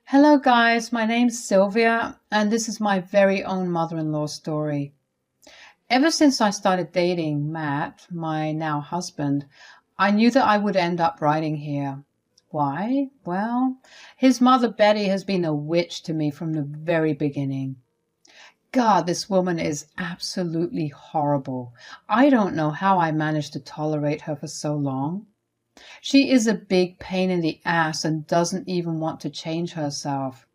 Hello guys, my name's Sylvia and this is my very own mother-in-law story. Ever since I started dating Matt, my now husband, I knew that I would end up writing here. Why? Well, his mother Betty has been a witch to me from the very beginning. God, this woman is absolutely horrible. I don't know how I managed to tolerate her for so long. She is a big pain in the ass and doesn't even want to change herself.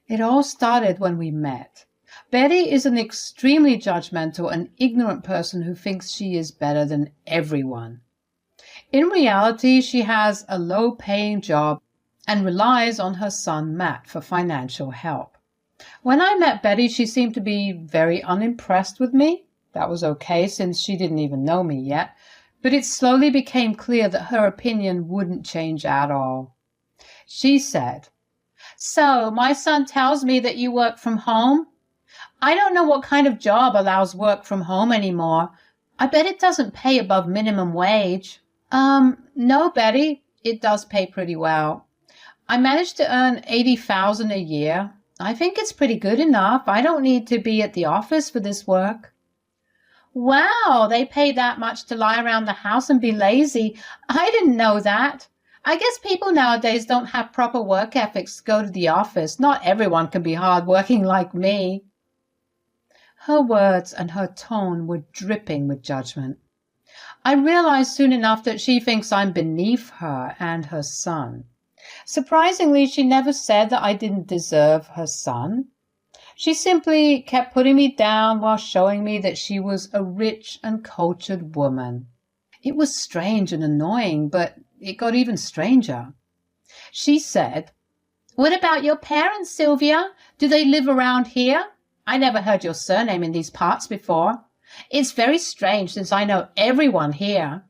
It all started when we met. Betty is an extremely judgmental and ignorant person who thinks she is better than everyone. In reality, she has a low-paying job and relies on her son Matt for financial help. When I met Betty, she seemed to be very unimpressed with me. That was okay since she didn't even know me yet. But it slowly became clear that her opinion wouldn't change at all. She said, "So, my son tells me that you work from home? I don't know what kind of job allows work from home anymore. I bet it doesn't pay above minimum wage." No, Betty, it does pay pretty well. I managed to earn $80,000 a year. I think it's pretty good enough. I don't need to be at the office for this work. Wow, they pay that much to lie around the house and be lazy. I didn't know that. I guess people nowadays don't have proper work ethics to go to the office. Not everyone can be hard-working like me. Her words and her tone were dripping with judgment. I realized soon enough that she thinks I'm beneath her and her son. Surprisingly, she never said that I didn't deserve her son. She simply kept putting me down while showing me that she was a rich and cultured woman. It was strange and annoying, but it got even stranger. She said, "What about your parents, Sylvia? Do they live around here? I never heard your surname in these parts before. It's very strange since I know everyone here."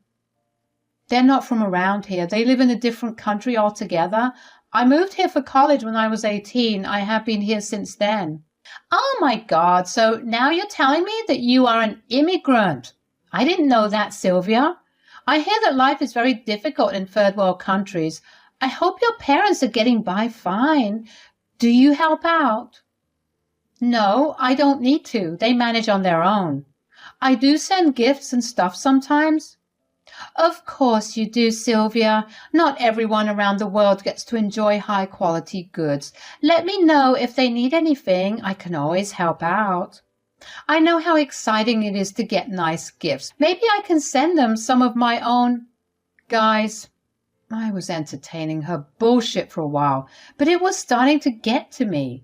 "They're not from around here. They live in a different country altogether. I moved here for college when I was 18. I have been here since then." "Oh my God, so now you're telling me that you are an immigrant. I didn't know that, Sylvia. I hear that life is very difficult in third world countries. I hope your parents are getting by fine. Do you help out?" "No, I don't need to. They manage on their own. I do send gifts and stuff sometimes." "Of course you do, Sylvia. Not everyone around the world gets to enjoy high-quality goods. Let me know if they need anything. I can always help out. I know how exciting it is to get nice gifts. Maybe I can send them some of my own." Guys, I was entertaining her bullshit for a while, but it was starting to get to me.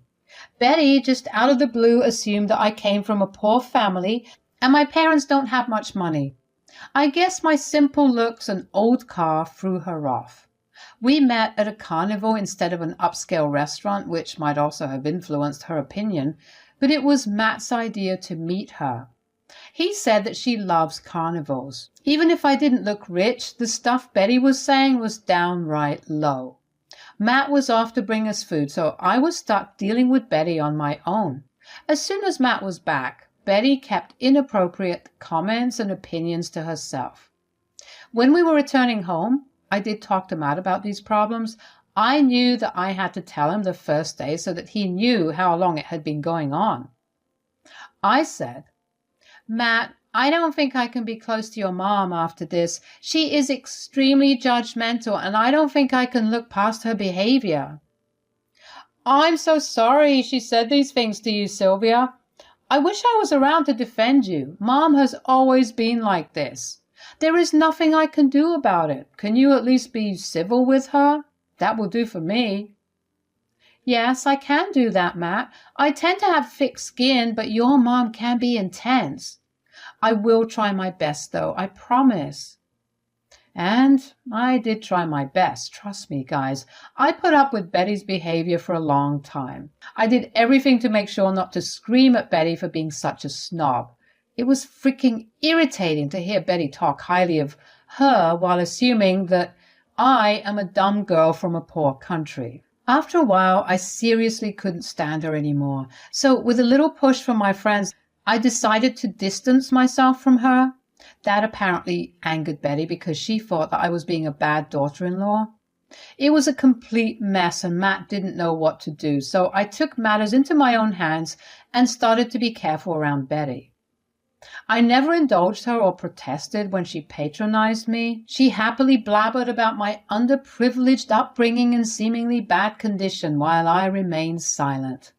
Betty, just out of the blue, assumed that I came from a poor family and my parents don't have much money. I guess my simple looks and old car threw her off. We met at a carnival instead of an upscale restaurant, which might also have influenced her opinion, but it was Matt's idea to meet her. He said that she loves carnivals. Even if I didn't look rich, the stuff Betty was saying was downright low. Matt was off to bring us food, so I was stuck dealing with Betty on my own. As soon as Matt was back, Betty kept inappropriate comments and opinions to herself. When we were returning home, I did talk to Matt about these problems. I knew that I had to tell him the first day so that he knew how long it had been going on. I said, "Matt, I don't think I can be close to your mom after this. She is extremely judgmental and I don't think I can look past her behavior." "I'm so sorry she said these things to you, Sylvia. I wish I was around to defend you. Mom has always been like this. There is nothing I can do about it. Can you at least be civil with her? That will do for me." "Yes, I can do that, Matt. I tend to have thick skin, but your mom can be intense. I will try my best, though, I promise." And I did try my best, trust me, guys. I put up with Betty's behavior for a long time. I did everything to make sure not to scream at Betty for being such a snob. It was freaking irritating to hear Betty talk highly of her while assuming that I am a dumb girl from a poor country. After a while, I seriously couldn't stand her anymore. So with a little push from my friends, I decided to distance myself from her. That apparently angered Betty because she thought that I was being a bad daughter-in-law. It was a complete mess and Matt didn't know what to do, so I took matters into my own hands and started to be careful around Betty. I never indulged her or protested when she patronized me. She happily blabbered about my underprivileged upbringing and seemingly bad condition while I remained silent.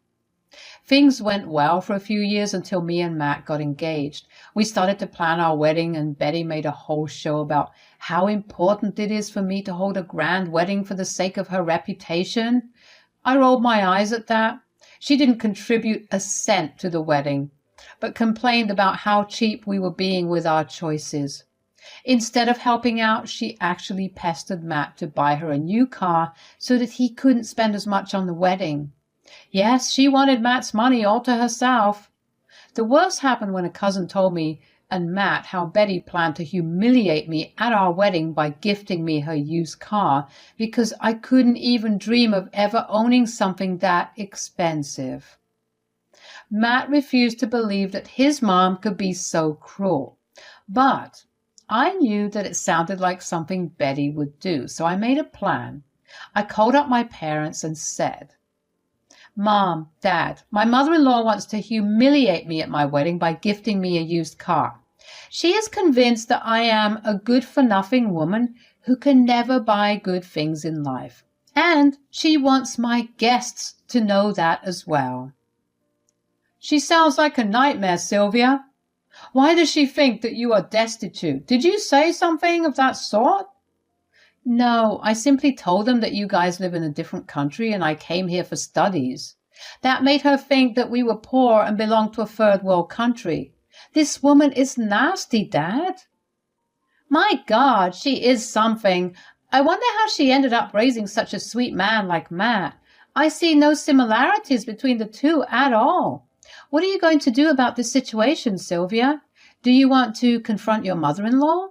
Things went well for a few years until me and Matt got engaged. We started to plan our wedding and Betty made a whole show about how important it is for me to hold a grand wedding for the sake of her reputation. I rolled my eyes at that. She didn't contribute a cent to the wedding, but complained about how cheap we were being with our choices. Instead of helping out, she actually pestered Matt to buy her a new car so that he couldn't spend as much on the wedding. Yes, she wanted Matt's money all to herself. The worst happened when a cousin told me and Matt how Betty planned to humiliate me at our wedding by gifting me her used car because I couldn't even dream of ever owning something that expensive. Matt refused to believe that his mom could be so cruel, but I knew that it sounded like something Betty would do, so I made a plan. I called up my parents and said, "Mom, Dad, my mother-in-law wants to humiliate me at my wedding by gifting me a used car. She is convinced that I am a good-for-nothing woman who can never buy good things in life, and she wants my guests to know that as well." "She sounds like a nightmare, Sylvia. Why does she think that you are destitute? Did you say something of that sort?" "No, I simply told them that you guys live in a different country and I came here for studies. That made her think that we were poor and belonged to a third world country. This woman is nasty, Dad." "My God, she is something. I wonder how she ended up raising such a sweet man like Matt. I see no similarities between the two at all. What are you going to do about this situation, Sylvia? Do you want to confront your mother-in-law?"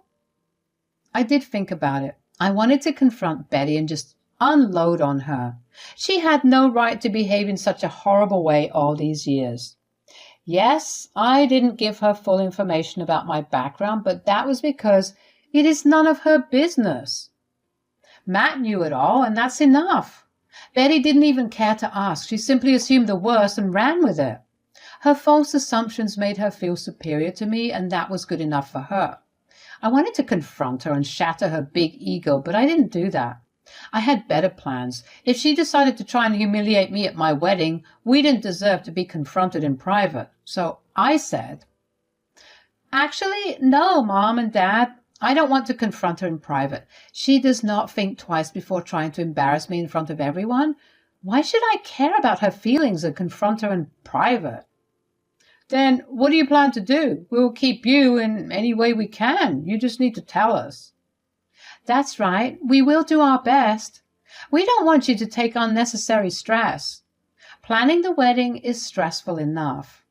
I did think about it. I wanted to confront Betty and just unload on her. She had no right to behave in such a horrible way all these years. Yes, I didn't give her full information about my background, but that was because it is none of her business. Matt knew it all, and that's enough. Betty didn't even care to ask. She simply assumed the worst and ran with it. Her false assumptions made her feel superior to me, and that was good enough for her. I wanted to confront her and shatter her big ego, but I didn't do that. I had better plans. If she decided to try and humiliate me at my wedding, we didn't deserve to be confronted in private. So I said, "Actually, no, Mom and Dad. I don't want to confront her in private. She does not think twice before trying to embarrass me in front of everyone. Why should I care about her feelings and confront her in private?" "Then what do you plan to do? We'll keep you in any way we can. You just need to tell us." "That's right. We will do our best. We don't want you to take unnecessary stress. Planning the wedding is stressful enough."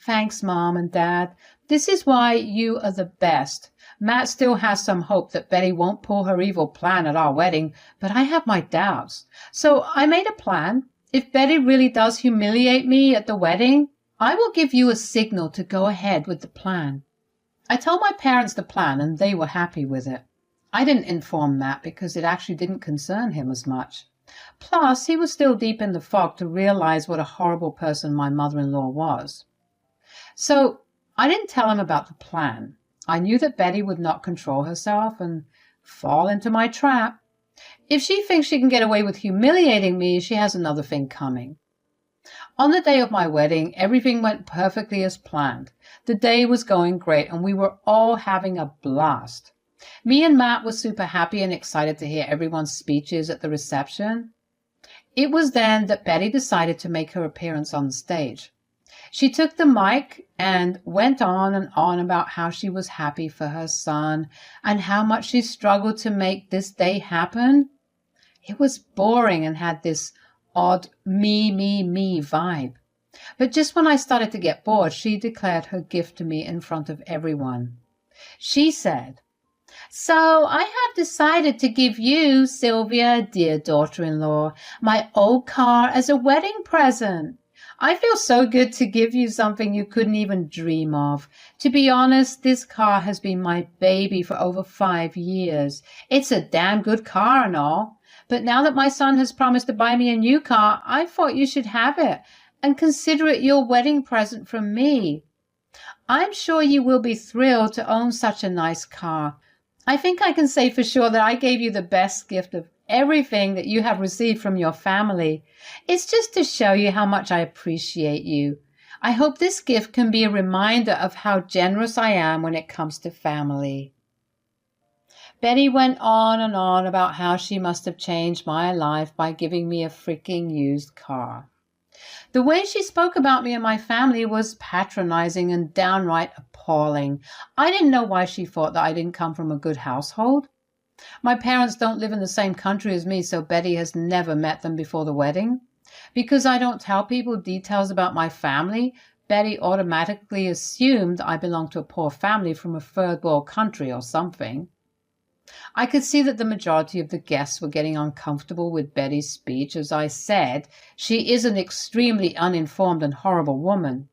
"Thanks, Mom and Dad. This is why you are the best. Matt still has some hope that Betty won't pull her evil plan at our wedding, but I have my doubts. So I made a plan. If Betty really does humiliate me at the wedding, I will give you a signal to go ahead with the plan." I told my parents the plan, and they were happy with it. I didn't inform Matt because it actually didn't concern him as much. Plus, he was still deep in the fog to realize what a horrible person my mother-in-law was. So I didn't tell him about the plan. I knew that Betty would not control herself and fall into my trap. If she thinks she can get away with humiliating me, she has another thing coming. On the day of my wedding, everything went perfectly as planned. The day was going great, and we were all having a blast. Me and Matt were super happy and excited to hear everyone's speeches at the reception. It was then that Betty decided to make her appearance on the stage. She took the mic and went on and on about how she was happy for her son and how much she struggled to make this day happen. It was boring and had this odd me vibe. But just when I started to get bored, she declared her gift to me in front of everyone. She said, "So I have decided to give you, Sylvia, dear daughter-in-law, my old car as a wedding present. I feel so good to give you something you couldn't even dream of. To be honest, this car has been my baby for over 5 years. It's a damn good car and all, But now that my son has promised to buy me a new car, I thought you should have it and consider it your wedding present from me. I'm sure you will be thrilled to own such a nice car. I think I can say for sure that I gave you the best gift of everything that you have received from your family. It's just to show you how much I appreciate you. I hope this gift can be a reminder of how generous I am when it comes to family. Betty went on and on about how she must have changed my life by giving me a freaking used car. The way she spoke about me and my family was patronizing and downright appalling. I didn't know why she thought that I didn't come from a good household. My parents don't live in the same country as me, so Betty has never met them before the wedding. Because I don't tell people details about my family, Betty automatically assumed I belonged to a poor family from a third world country or something. I could see that the majority of the guests were getting uncomfortable with Betty's speech. As I said, she is an extremely uninformed and horrible woman.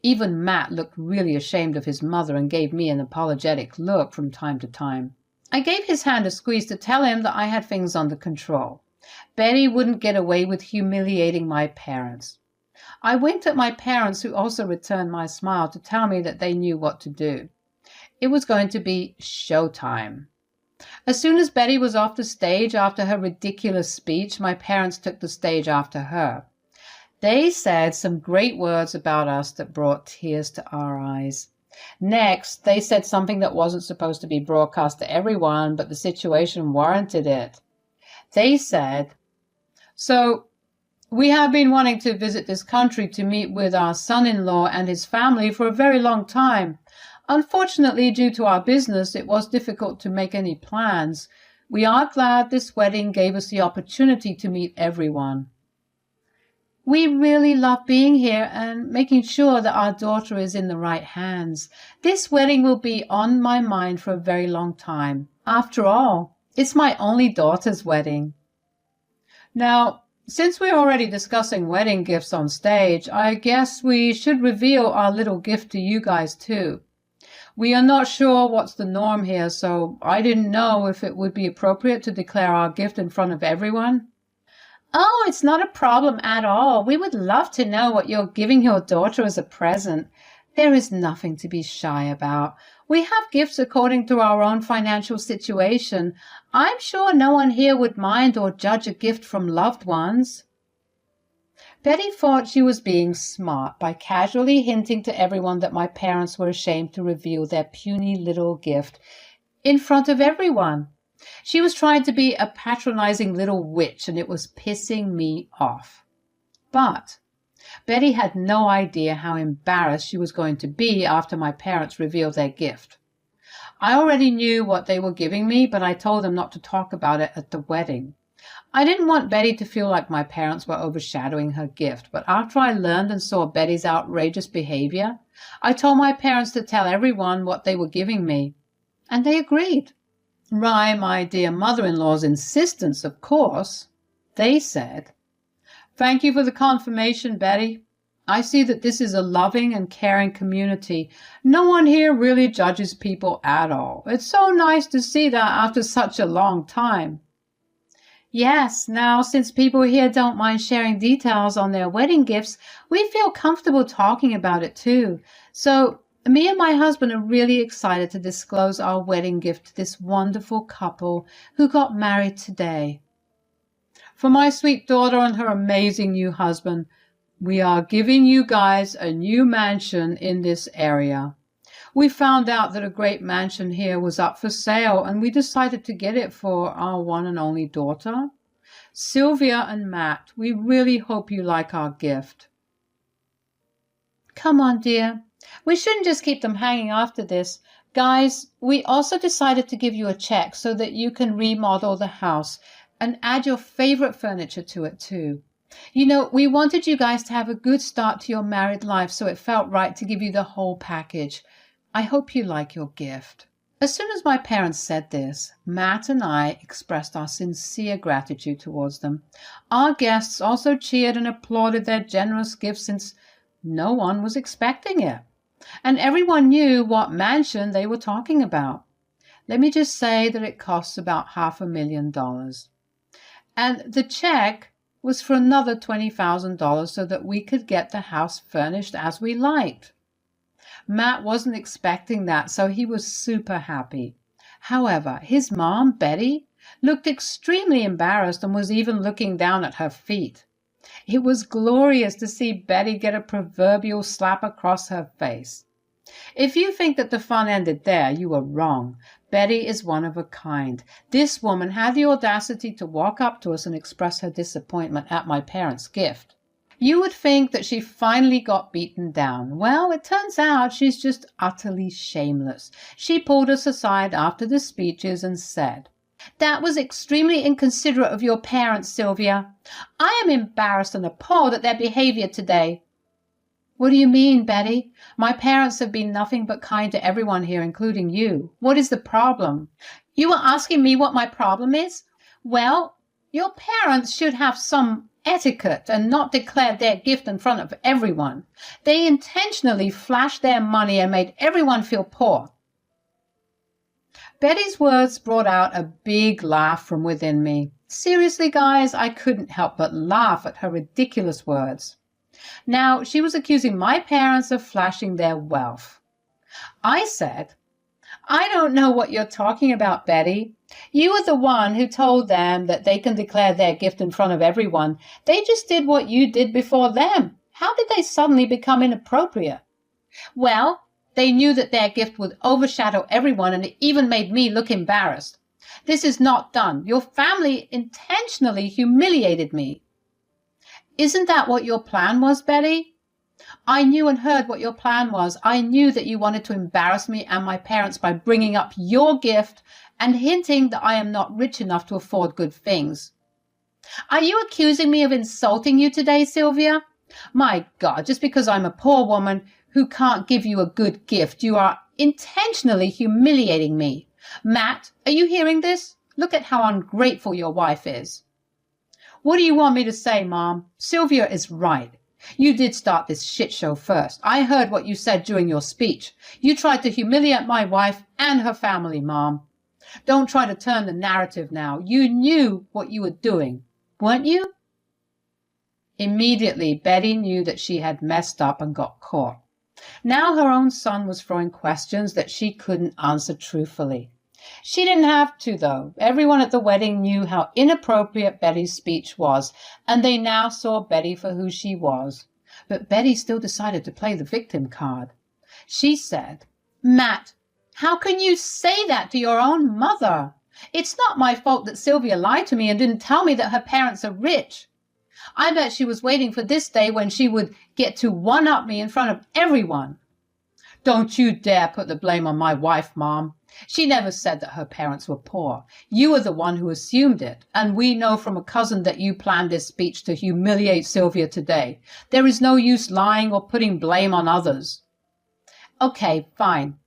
Even Matt looked really ashamed of his mother and gave me an apologetic look from time to time. I gave his hand a squeeze to tell him that I had things under control. Betty wouldn't get away with humiliating my parents. I winked at my parents, who also returned my smile to tell me that they knew what to do. It was going to be showtime. As soon as Betty was off the stage after her ridiculous speech, my parents took the stage after her. They said some great words about us that brought tears to our eyes. Next, they said something that wasn't supposed to be broadcast to everyone, but the situation warranted it. They said, "So, we have been wanting to visit this country to meet with our son-in-law and his family for a very long time. Unfortunately, due to our business, it was difficult to make any plans. We are glad this wedding gave us the opportunity to meet everyone. We really love being here and making sure that our daughter is in the right hands. This wedding will be on my mind for a very long time. After all, it's my only daughter's wedding." Now, since we're already discussing wedding gifts on stage, I guess we should reveal our little gift to you guys too. We are not sure what's the norm here, so I didn't know if it would be appropriate to declare our gift in front of everyone. Oh, it's not a problem at all. We would love to know what you're giving your daughter as a present. There is nothing to be shy about. We have gifts according to our own financial situation. I'm sure no one here would mind or judge a gift from loved ones. Betty thought she was being smart by casually hinting to everyone that my parents were ashamed to reveal their puny little gift in front of everyone. She was trying to be a patronizing little witch, and it was pissing me off. But Betty had no idea how embarrassed she was going to be after my parents revealed their gift. I already knew what they were giving me, but I told them not to talk about it at the wedding. I didn't want Betty to feel like my parents were overshadowing her gift, but after I learned and saw Betty's outrageous behavior, I told my parents to tell everyone what they were giving me, and they agreed. By my dear mother-in-law's insistence, of course. They said, "Thank you for the confirmation, Betty. I see that this is a loving and caring community. No one here really judges people at all. It's so nice to see that after such a long time." Yes, now since people here don't mind sharing details on their wedding gifts, we feel comfortable talking about it too. So me and my husband are really excited to disclose our wedding gift to this wonderful couple who got married today. For my sweet daughter and her amazing new husband, we are giving you guys a new mansion in this area. We found out that a great mansion here was up for sale, and we decided to get it for our one and only daughter. Sylvia and Matt, we really hope you like our gift. Come on, dear. We shouldn't just keep them hanging after this. Guys, we also decided to give you a check so that you can remodel the house and add your favorite furniture to it too. You know, we wanted you guys to have a good start to your married life, so it felt right to give you the whole package. I hope you like your gift. As soon as my parents said this, Matt and I expressed our sincere gratitude towards them. Our guests also cheered and applauded their generous gift since no one was expecting it. And everyone knew what mansion they were talking about. Let me just say that it costs about $500,000. And the check was for another $20,000 so that we could get the house furnished as we liked. Matt wasn't expecting that, so he was super happy. However, his mom, Betty, looked extremely embarrassed and was even looking down at her feet. It was glorious to see Betty get a proverbial slap across her face. If you think that the fun ended there, you are wrong. Betty is one of a kind. This woman had the audacity to walk up to us and express her disappointment at my parents' gift. You would think that she finally got beaten down. Well, it turns out she's just utterly shameless. She pulled us aside after the speeches and said, "That was extremely inconsiderate of your parents, Sylvia. I am embarrassed and appalled at their behavior today." "What do you mean, Betty? My parents have been nothing but kind to everyone here, including you. What is the problem?" "You are asking me what my problem is? Well, your parents should have some etiquette and not declare their gift in front of everyone. They intentionally flashed their money and made everyone feel poor." Betty's words brought out a big laugh from within me. Seriously, guys, I couldn't help but laugh at her ridiculous words. Now, she was accusing my parents of flashing their wealth. I said, "I don't know what you're talking about, Betty. You were the one who told them that they can declare their gift in front of everyone. They just did what you did before them. How did they suddenly become inappropriate?" "Well, they knew that their gift would overshadow everyone, and it even made me look embarrassed. This is not done. Your family intentionally humiliated me." "Isn't that what your plan was, Betty?" "I knew and heard what your plan was. I knew that you wanted to embarrass me and my parents by bringing up your gift and hinting that I am not rich enough to afford good things." "Are you accusing me of insulting you today, Sylvia? My God, just because I'm a poor woman who can't give you a good gift, you are intentionally humiliating me. Matt, are you hearing this? Look at how ungrateful your wife is." "What do you want me to say, Mom? Sylvia is right. You did start this shit show first. I heard what you said during your speech. You tried to humiliate my wife and her family, Mom. Don't try to turn the narrative now. You knew what you were doing, weren't you?" Immediately, Betty knew that she had messed up and got caught. Now her own son was throwing questions that she couldn't answer truthfully. She didn't have to, though. Everyone at the wedding knew how inappropriate Betty's speech was, and they now saw Betty for who she was. But Betty still decided to play the victim card. She said, "Matt, how can you say that to your own mother? It's not my fault that Sylvia lied to me and didn't tell me that her parents are rich. I bet she was waiting for this day when she would get to one-up me in front of everyone." "Don't you dare put the blame on my wife, Mom. She never said that her parents were poor. You were the one who assumed it, and we know from a cousin that you planned this speech to humiliate Sylvia today. There is no use lying or putting blame on others." "Okay, fine.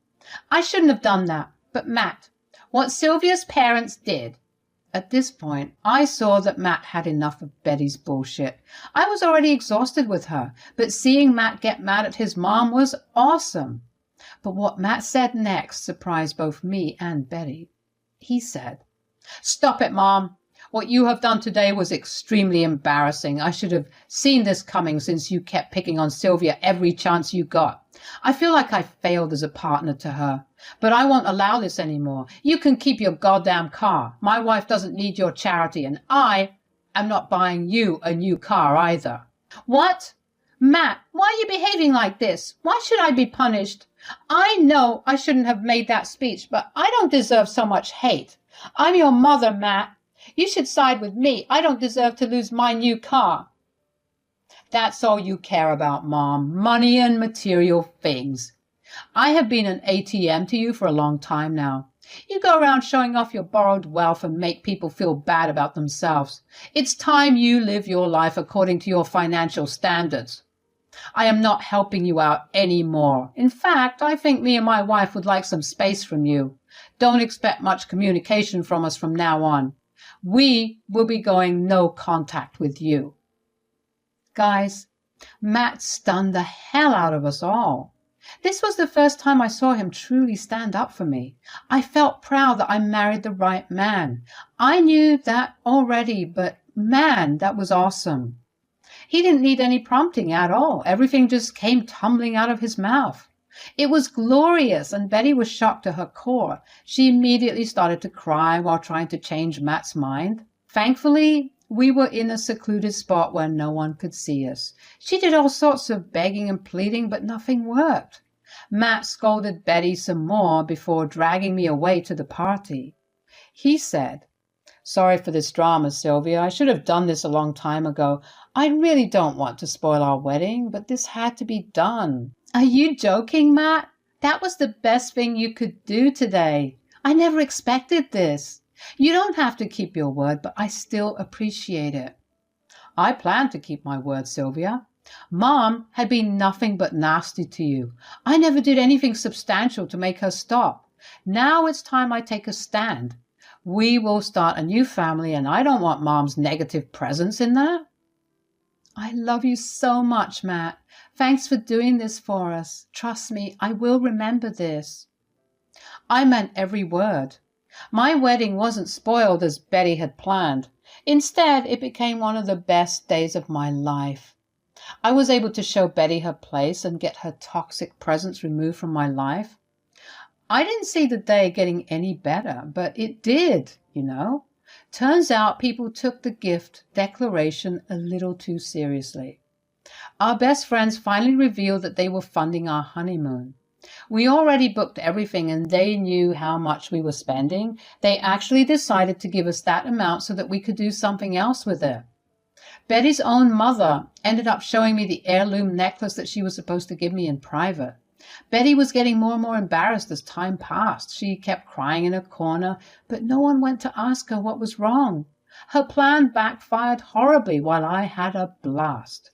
I shouldn't have done that. But Matt, what Sylvia's parents did—" At this point, I saw that Matt had enough of Betty's bullshit. I was already exhausted with her, but seeing Matt get mad at his mom was awesome. But what Matt said next surprised both me and Betty. He said, "Stop it, Mom. What you have done today was extremely embarrassing. I should have seen this coming since you kept picking on Sylvia every chance you got. I feel like I failed as a partner to her. But I won't allow this anymore. You can keep your goddamn car. My wife doesn't need your charity, and I am not buying you a new car either." "What? Matt, why are you behaving like this? Why should I be punished? I know I shouldn't have made that speech, but I don't deserve so much hate. I'm your mother, Matt. You should side with me. I don't deserve to lose my new car." "That's all you care about, Mom. Money and material things. I have been an ATM to you for a long time now. You go around showing off your borrowed wealth and make people feel bad about themselves. It's time you live your life according to your financial standards. I am not helping you out anymore. In fact, I think me and my wife would like some space from you. Don't expect much communication from us from now on. We will be going no contact with you." Guys, Matt stunned the hell out of us all. This was the first time I saw him truly stand up for me. I felt proud that I married the right man. I knew that already, but Man, that was awesome. He didn't need any prompting at all. Everything just came tumbling out of his mouth. It was glorious, and Betty was shocked to her core. She immediately started to cry while trying to change Matt's mind. Thankfully, we were in a secluded spot where no one could see us. She did all sorts of begging and pleading, but nothing worked. Matt scolded Betty some more before dragging me away to the party. He said, "Sorry for this drama, Sylvia. I should have done this a long time ago. I really don't want to spoil our wedding, but this had to be done." Are you joking, Matt? That was the best thing you could do today. I never expected this. You don't have to keep your word, but I still appreciate it. I plan to keep my word, Sylvia. Mom had been nothing but nasty to you. I never did anything substantial to make her stop. Now it's time I take a stand. We will start a new family, and I don't want Mom's negative presence in there. I love you so much, Matt. Thanks for doing this for us. Trust me, I will remember this. I meant every word. My wedding wasn't spoiled as Betty had planned. Instead, it became one of the best days of my life. I was able to show Betty her place and get her toxic presence removed from my life. I didn't see the day getting any better, but it did, Turns out people took the gift declaration a little too seriously. Our best friends finally revealed that they were funding our honeymoon. We already booked everything and they knew how much we were spending. They actually decided to give us that amount so that we could do something else with it. Betty's own mother ended up showing me the heirloom necklace that she was supposed to give me in private. Betty was getting more and more embarrassed as time passed. She kept crying in a corner, but no one went to ask her what was wrong. Her plan backfired horribly while I had a blast.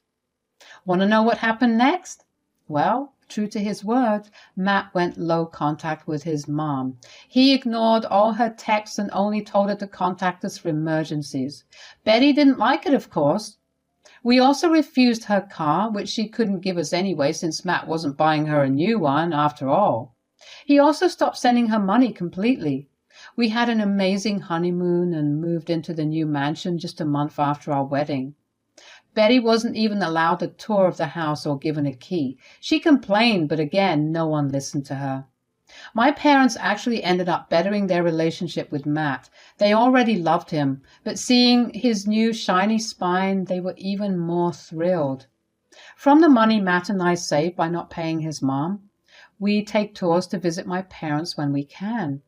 Want to know what happened next? Well, true to his word, Matt went low contact with his mom. He ignored all her texts and only told her to contact us for emergencies. Betty didn't like it, of course. We also refused her car, which she couldn't give us anyway since Matt wasn't buying her a new one after all. He also stopped sending her money completely. We had an amazing honeymoon and moved into the new mansion just a month after our wedding. Betty wasn't even allowed a tour of the house or given a key. She complained, but again, no one listened to her. My parents actually ended up bettering their relationship with Matt. They already loved him, but seeing his new shiny spine, they were even more thrilled. From the money Matt and I saved by not paying his mom, we take tours to visit my parents when we can.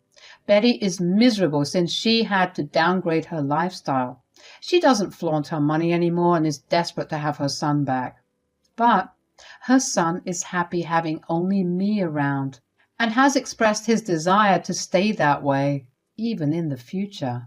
Betty is miserable since she had to downgrade her lifestyle. She doesn't flaunt her money anymore and is desperate to have her son back. But her son is happy having only me around, and has expressed his desire to stay that way, even in the future.